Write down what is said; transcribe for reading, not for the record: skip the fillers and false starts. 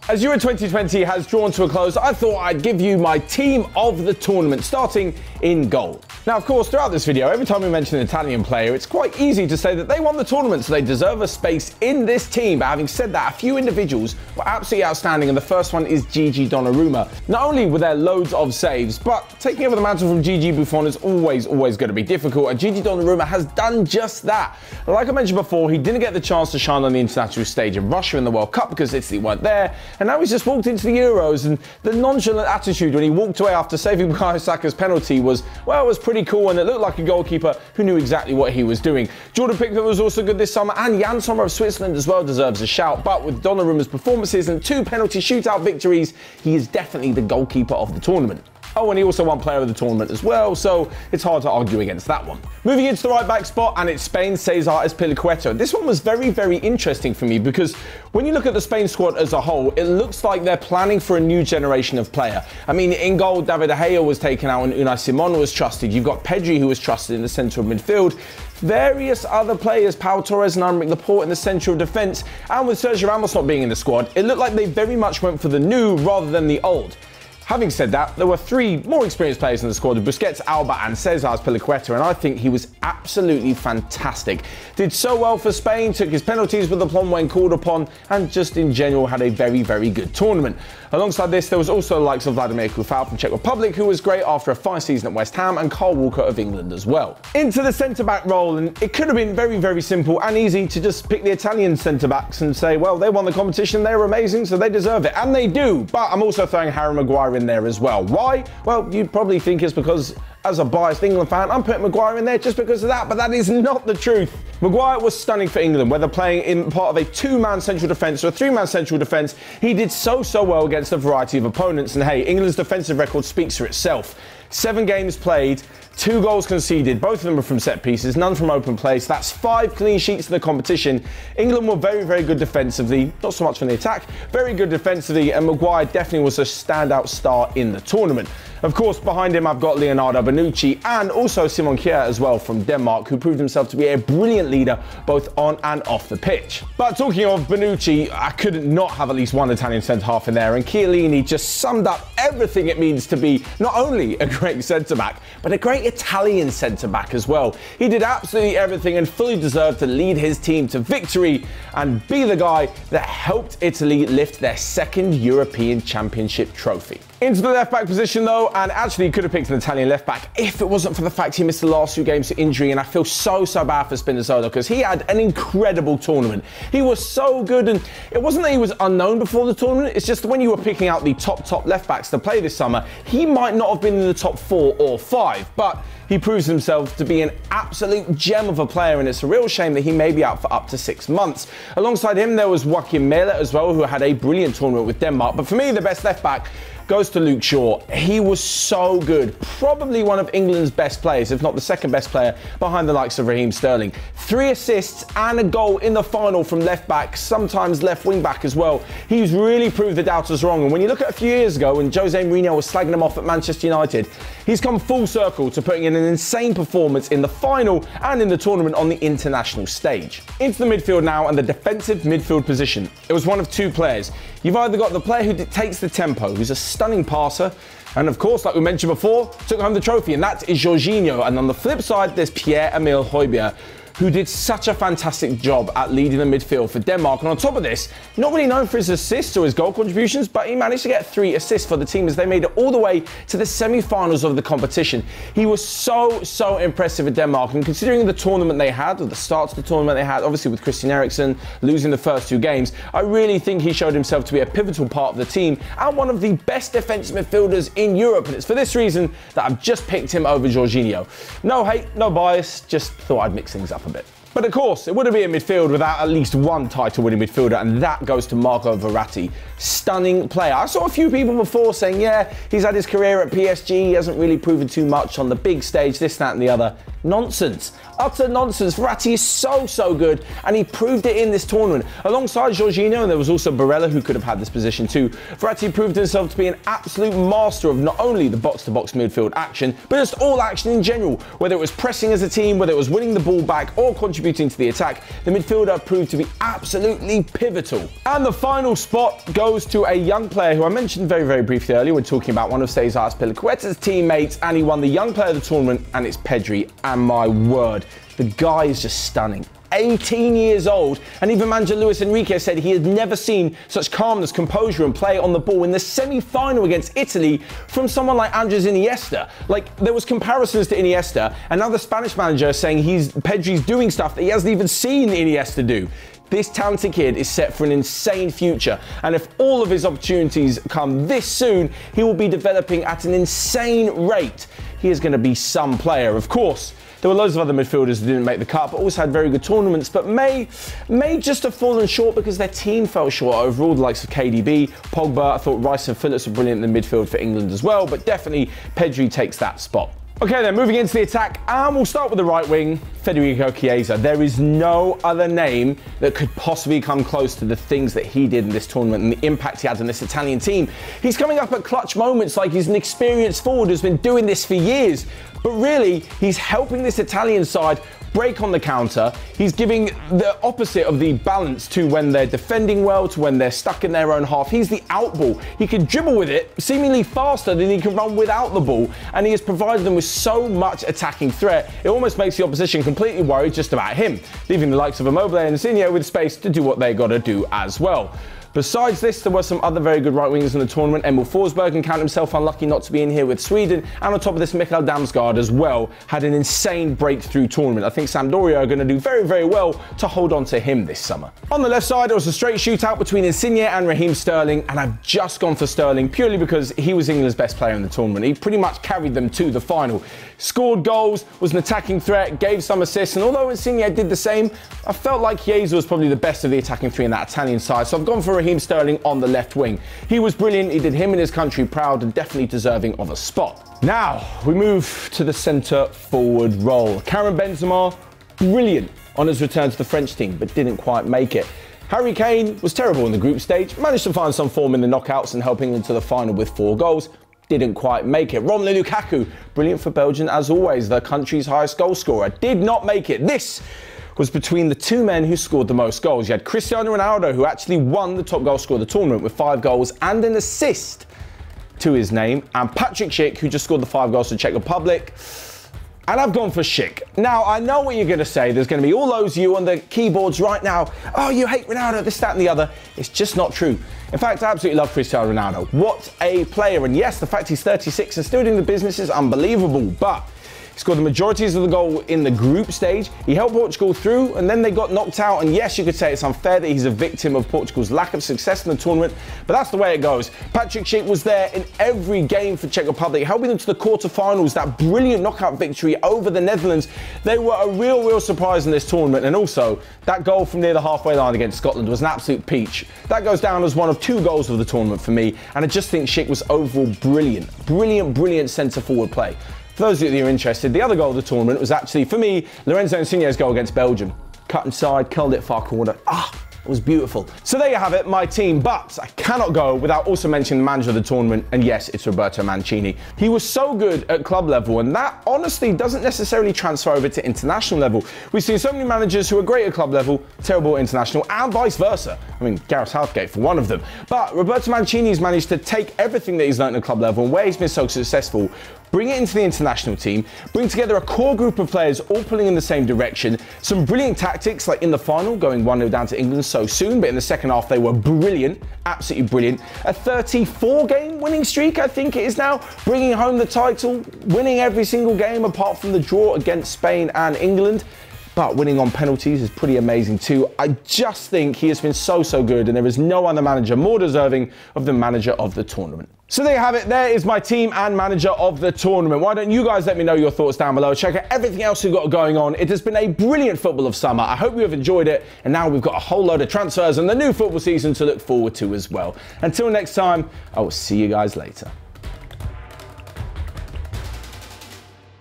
As Euro 2020 has drawn to a close, I thought I'd give you my team of the tournament, starting in goal. Now, of course, throughout this video, every time we mention an Italian player, it's quite easy to say that they won the tournament, so they deserve a space in this team. But having said that, a few individuals were absolutely outstanding, and the first one is Gigi Donnarumma. Not only were there loads of saves, but taking over the mantle from Gigi Buffon is always going to be difficult, and Gigi Donnarumma has done just that. Like I mentioned before, he didn't get the chance to shine on the international stage in Russia in the World Cup because Italy weren't there, and now he's just walked into the Euros, and the nonchalant attitude when he walked away after saving Bukayo Saka's penalty was, well, it was pretty cool, and it looked like a goalkeeper who knew exactly what he was doing. Jordan Pickford was also good this summer, and Jan Sommer of Switzerland as well deserves a shout, but with Donnarumma's performances and 2 penalty shootout victories, he is definitely the goalkeeper of the tournament. Oh, and he also won player of the tournament as well, so it's hard to argue against that one. Moving into the right back spot, and it's Spain's Cesar Azpilicueta. This one was very interesting for me because when you look at the Spain squad as a whole, it looks like they're planning for a new generation of player. I mean, in goal, David De Gea was taken out and Unai Simon was trusted. You've got Pedri, who was trusted in the centre of midfield. Various other players, Pau Torres and Aymeric Laporte in the central defence, and with Sergio Ramos not being in the squad, it looked like they very much went for the new rather than the old. Having said that, there were 3 more experienced players in the squad, Busquets, Alba and Cesar Azpilicueta, and I think he was absolutely fantastic. Did so well for Spain, took his penalties with aplomb when called upon, and just in general had a very good tournament. Alongside this, there was also the likes of Vladimir Coufal from Czech Republic, who was great after a fine season at West Ham, and Kyle Walker of England as well. Into the centre-back role, and it could have been very simple and easy to just pick the Italian centre-backs and say, well, they won the competition, they were amazing, so they deserve it, and they do. But I'm also throwing Harry Maguire in there as well. Why? Well, you'd probably think it's because, as a biased England fan, I'm putting Maguire in there just because of that, but that is not the truth. Maguire was stunning for England, whether playing in part of a 2-man central defence or a 3-man central defence. He did so well against a variety of opponents, and hey, England's defensive record speaks for itself. 7 games played, 2 goals conceded, both of them were from set pieces, none from open play, so that's 5 clean sheets in the competition. England were very good defensively, not so much from the attack, very good defensively, and Maguire definitely was a standout star in the tournament. Of course, behind him I've got Leonardo Bonucci and also Simon Kjær as well from Denmark, who proved himself to be a brilliant leader both on and off the pitch. But talking of Bonucci, I could not have at least one Italian centre-half in there, and Chiellini just summed up everything it means to be not only a great centre-back, but a great Italian centre-back as well. He did absolutely everything and fully deserved to lead his team to victory and be the guy that helped Italy lift their 2nd European Championship trophy. Into the left-back position though, and actually could have picked an Italian left-back if it wasn't for the fact he missed the last 2 games to injury, and I feel so bad for Spinazzola because he had an incredible tournament. He was so good, and it wasn't that he was unknown before the tournament, it's just when you were picking out the top left-backs to play this summer, he might not have been in the top 4 or 5, but he proves himself to be an absolute gem of a player, and it's a real shame that he may be out for up to 6 months. Alongside him, there was Joachim Mæhle as well, who had a brilliant tournament with Denmark, but for me, the best left-back goes to Luke Shaw. He was so good. Probably one of England's best players, if not the 2nd best player, behind the likes of Raheem Sterling. 3 assists and a goal in the final from left back, sometimes left wing back as well. He's really proved the doubters wrong. And when you look at a few years ago when Jose Mourinho was slagging him off at Manchester United, he's come full circle to putting in an insane performance in the final and in the tournament on the international stage. Into the midfield now, and the defensive midfield position. It was one of 2 players. You've either got the player who dictates the tempo, who's a stunning passer, and of course, like we mentioned before, took home the trophy, and that is Jorginho. And on the flip side, there's Pierre-Emile Højbjerg, who did such a fantastic job at leading the midfield for Denmark. And on top of this, not really known for his assists or his goal contributions, but he managed to get 3 assists for the team as they made it all the way to the semi-finals of the competition. He was so impressive at Denmark, and considering the tournament they had, or the start to the tournament they had, obviously with Christian Eriksen losing the first 2 games, I really think he showed himself to be a pivotal part of the team and one of the best defensive midfielders in Europe. And it's for this reason that I've just picked him over Jorginho. No hate, no bias, just thought I'd mix things up a bit. But of course, it wouldn't be a midfield without at least one title-winning midfielder, and that goes to Marco Verratti. Stunning player. I saw a few people before saying, yeah, he's had his career at PSG, he hasn't really proven too much on the big stage, this, that and the other. Nonsense. utter nonsense. Verratti is so good, and he proved it in this tournament. Alongside Jorginho, and there was also Barella who could have had this position too, Verratti proved himself to be an absolute master of not only the box-to-box midfield action, but just all action in general. Whether it was pressing as a team, whether it was winning the ball back, or contributing to the attack, the midfielder proved to be absolutely pivotal. And the final spot goes to a young player who I mentioned very briefly earlier. We're talking about one of Cesar Azpilicueta's teammates, and he won the Young Player of the Tournament, and it's Pedri. And my word, the guy is just stunning. 18 years old, and even manager Luis Enrique said he had never seen such calmness, composure and play on the ball in the semi-final against Italy from someone like Andres Iniesta. Like, there was comparisons to Iniesta, and now the Spanish manager is saying Pedri's doing stuff that he hasn't even seen Iniesta do. This talented kid is set for an insane future, and if all of his opportunities come this soon, he will be developing at an insane rate. He is going to be some player. Of course, there were loads of other midfielders that didn't make the cut, but also had very good tournaments, but may just have fallen short because their team fell short overall. The likes of KDB, Pogba, I thought Rice and Phillips were brilliant in the midfield for England as well, but definitely Pedri takes that spot. Okay then, moving into the attack, and we'll start with the right wing, Federico Chiesa. There is no other name that could possibly come close to the things that he did in this tournament and the impact he had on this Italian team. He's coming up at clutch moments like he's an experienced forward who's been doing this for years, but really, he's helping this Italian side break on the counter. He's giving the opposite of the balance to when they're defending well, to when they're stuck in their own half. He's the outball. He can dribble with it seemingly faster than he can run without the ball, and he has provided them with so much attacking threat, it almost makes the opposition completely worried just about him, leaving the likes of Immobile and Insigne with space to do what they got to do as well. Besides this, there were some other very good right wingers in the tournament. Emil Forsberg can count himself unlucky not to be in here with Sweden. And on top of this, Mikael Damsgaard as well had an insane breakthrough tournament. I think Sampdoria are going to do very well to hold on to him this summer. On the left side, it was a straight shootout between Insigne and Raheem Sterling. And I've just gone for Sterling purely because he was England's best player in the tournament. He pretty much carried them to the final. Scored goals, was an attacking threat, gave some assists. And although Insigne did the same, I felt like Chiesa was probably the best of the attacking three in that Italian side. So I've gone for Raheem Sterling on the left wing. He was brilliant, he did him and his country proud and definitely deserving of a spot. Now, we move to the centre forward role. Karim Benzema, brilliant on his return to the French team, but didn't quite make it. Harry Kane was terrible in the group stage, managed to find some form in the knockouts and helping into the final with 4 goals. Didn't quite make it. Romelu Lukaku, brilliant for Belgium as always, the country's highest goal scorer. Did not make it. This was between the 2 men who scored the most goals. You had Cristiano Ronaldo, who actually won the top goal scorer of the tournament with 5 goals and an assist to his name, and Patrick Schick, who just scored the 5 goals for Czech Republic. And I've gone for Schick. Now, I know what you're going to say. There's going to be all those you on the keyboards right now. Oh, you hate Ronaldo, this, that, and the other. It's just not true. In fact, I absolutely love Cristiano Ronaldo. What a player. And yes, the fact he's 36 and still doing the business is unbelievable. But he scored the majorities of the goal in the group stage. He helped Portugal through, and then they got knocked out. And yes, you could say it's unfair that he's a victim of Portugal's lack of success in the tournament, but that's the way it goes. Patrick Schick was there in every game for Czech Republic, helping them to the quarterfinals, that brilliant knockout victory over the Netherlands. They were a real surprise in this tournament, and also that goal from near the halfway line against Scotland was an absolute peach. That goes down as one of 2 goals of the tournament for me, and I just think Schick was overall brilliant centre-forward play. For those of you who are interested, the other goal of the tournament was actually, for me, Lorenzo Insigne's goal against Belgium. Cut inside, curled it far corner. It was beautiful. So there you have it, my team. But I cannot go without also mentioning the manager of the tournament, and yes, it's Roberto Mancini. He was so good at club level, and that honestly doesn't necessarily transfer over to international level. We've seen so many managers who are great at club level, terrible at international, and vice versa. I mean, Gareth Southgate for one of them. But Roberto Mancini's managed to take everything that he's learned at club level and where he's been so successful, bring it into the international team, bring together a core group of players all pulling in the same direction, some brilliant tactics like in the final, going 1-0 down to England so soon, but in the second half they were brilliant, absolutely brilliant. A 34-game winning streak, I think it is now, bringing home the title, winning every single game apart from the draw against Spain and England. But winning on penalties is pretty amazing too. I just think he has been so good, and there is no other manager more deserving of the manager of the tournament. So there you have it. There is my team and manager of the tournament. Why don't you guys let me know your thoughts down below? Check out everything else we've got going on. It has been a brilliant football of summer. I hope you have enjoyed it. And now we've got a whole load of transfers and the new football season to look forward to as well. Until next time, I will see you guys later.